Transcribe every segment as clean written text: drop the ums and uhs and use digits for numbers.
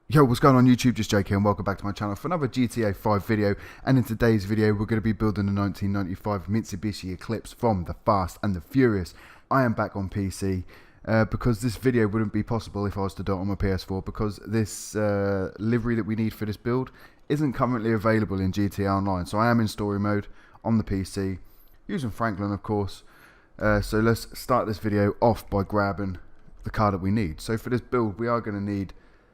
Yo, what's going on YouTube? Just JK and welcome back to my channel for another GTA 5 video. And in today's video, we're going to be building a 1995 Mitsubishi Eclipse from the Fast and the Furious. I am back on PC because this video wouldn't be possible if I was to do it on my PS4, because this livery that we need for this build isn't currently available in GTA Online. So I am in story mode on the PC, using Franklin of course. So let's start this video off by grabbing the car that we need. So for this build, we are going to need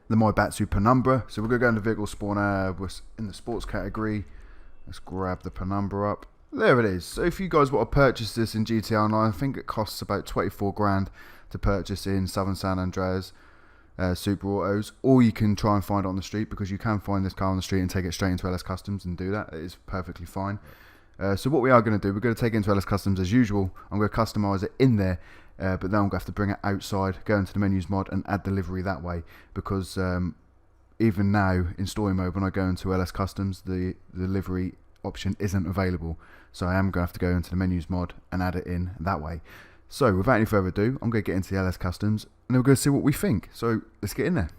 the Mitsubishi Penumbra. So we're going to go into vehicle spawner. We're in the sports category. Let's grab the Penumbra up. There it is. So if you guys want to purchase this in GTA Online, I think it costs about 24 grand to purchase in Southern San Andreas Super Autos, or you can try and find it on the street, because you can find this car on the street and take it straight into LS Customs and do that. It is perfectly fine. So what we are going to do, we're going to take it into LS Customs as usual. I'm going to customize it in there. But then I'm going to have to bring it outside, go into the menus mod and add delivery that way, because even now in story mode, when I go into LS Customs, the delivery option isn't available. So I am going to have to go into the menus mod and add it in that way. So without any further ado, I'm going to get into the LS Customs and we're going to see what we think. So let's get in there.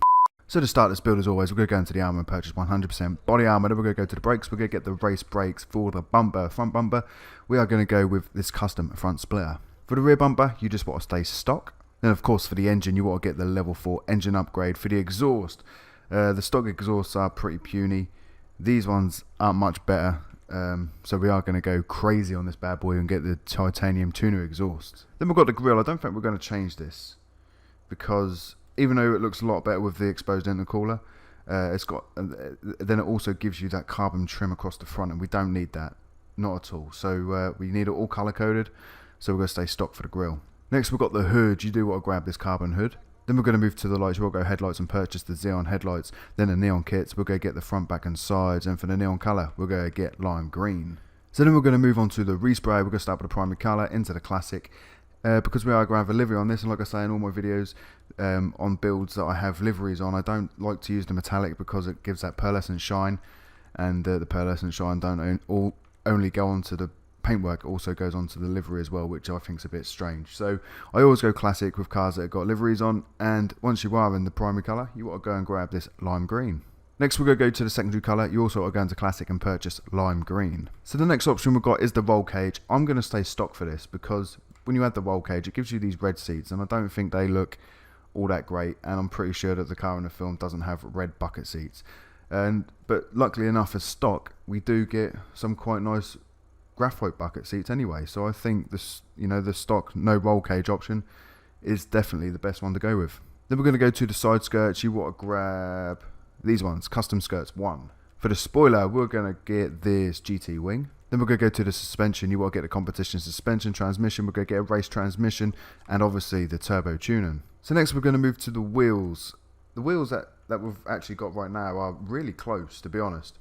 So to start this build, as always, we're going to go into the armour and purchase 100% body armour. Then we're going to go to the brakes. We're going to get the race brakes for the bumper, front bumper. We are going to go with this custom front splitter. For the rear bumper, you just want to stay stock. Then of course for the engine, you want to get the level 4 engine upgrade. For the exhaust, the stock exhausts are pretty puny. These ones aren't much better. So we are going to go crazy on this bad boy and get the titanium tuner exhaust. Then we've got the grille. I don't think we're going to change this, because even though it looks a lot better with the exposed intercooler, it's got then it also gives you that carbon trim across the front, and we don't need that, not at all. So we need it all color coded. So we're going to stay stock for the grille. Next we've got the hood. You do want to grab this carbon hood. Then we're going to move to the lights. We'll go headlights and purchase the Xeon headlights. Then the neon kits. We'll go get the front, back and sides. And for the neon colour, we'll go get lime green. So then we're going to move on to the respray. We're going to start with the primary colour into the classic. Because we are going to have a livery on this. And like I say in all my videos on builds that I have liveries on, I don't like to use the metallic because it gives that pearlescent shine. And the pearlescent shine don't only go onto the paintwork, also goes onto the livery as well, which I think is a bit strange. So I always go classic with cars that have got liveries on, and once you are in the primary colour, you want to go and grab this lime green. Next we're going to go to the secondary colour. You also want to go into classic and purchase lime green. So the next option we've got is the roll cage. I'm going to stay stock for this, because when you add the roll cage, it gives you these red seats, and I don't think they look all that great, and I'm pretty sure that the car in the film doesn't have red bucket seats. But luckily enough, as stock, we do get some quite nice graphite bucket seats anyway. So I think this, the stock no roll cage option is definitely the best one to go with. Then we're going to go to the side skirts. You want to grab these ones, custom skirts 1. For the spoiler, we're going to get this GT wing. Then we're going to go to the suspension. You want to get the competition suspension. Transmission, we're going to get a race transmission, and obviously the turbo tuning. So next we're going to move to the wheels. The wheels that we've actually got right now are really close, to be honest.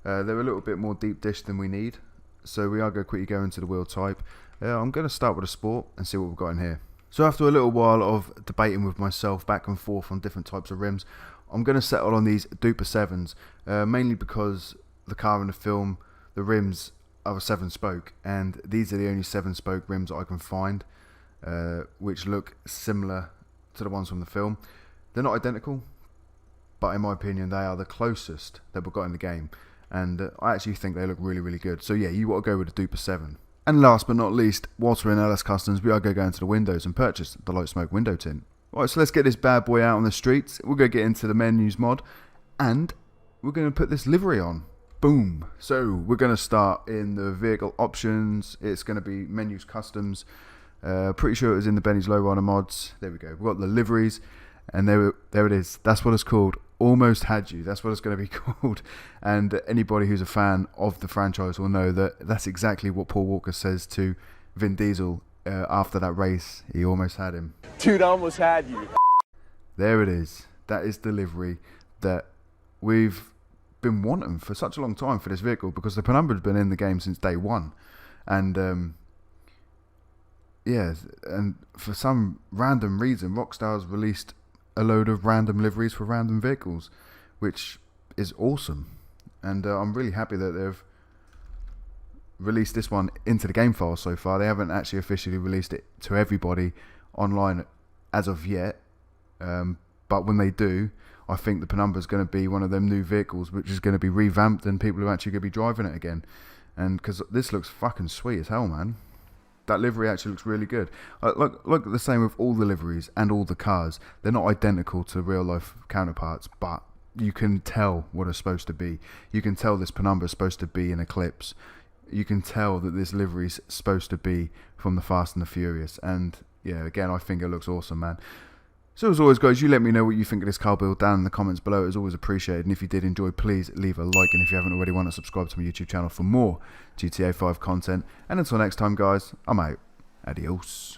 They're a little bit more deep dish than we need. So we are going to quickly go into the wheel type. I'm going to start with a sport and see what we've got in here. So after a little while of debating with myself back and forth on different types of rims, I'm going to settle on these Duper 7s, mainly because the car in the film, the rims are a 7-spoke, and these are the only 7-spoke rims that I can find, which look similar to the ones from the film. They're not identical, but in my opinion they are the closest that we've got in the game. And I actually think they look really, really good. So yeah, you want to go with the Duper 7. And last but not least, whilst we're in LS Customs, we are going to go into the windows and purchase the light smoke window tint. Right, so let's get this bad boy out on the streets. We're going to get into the menus mod, and we're going to put this livery on. Boom. So we're going to start in the vehicle options. It's going to be menus customs. Pretty sure it was in the Benny's Lowrider mods. There we go. We've got the liveries, and there it is. That's what it's called. Almost Had You. That's what it's going to be called. And anybody who's a fan of the franchise will know that that's exactly what Paul Walker says to Vin Diesel after that race. He almost had him. Dude, I almost had you. There it is. That is the livery that we've been wanting for such a long time for this vehicle, because the Penumbra's been in the game since day one. And yeah, and for some random reason, Rockstar's released a load of random liveries for random vehicles, which is awesome. And I'm really happy that they've released this one into the game file so far. They haven't actually officially released it to everybody online as of yet, but when they do, I think the Penumbra is going to be one of them new vehicles which is going to be revamped and people are actually going to be driving it again. And because this looks fucking sweet as hell, man. That livery actually looks really good. Look the same with all the liveries and all the cars. They're not identical to real life counterparts, but you can tell what it's supposed to be. You can tell this Penumbra is supposed to be an Eclipse. You can tell that this livery is supposed to be from the Fast and the Furious. And yeah, again, I think it looks awesome, man. So as always, guys, you let me know what you think of this car build down in the comments below. It's always appreciated. And if you did enjoy, please leave a like. And if you haven't already, why not subscribe to my YouTube channel for more GTA 5 content. And until next time, guys, I'm out. Adios.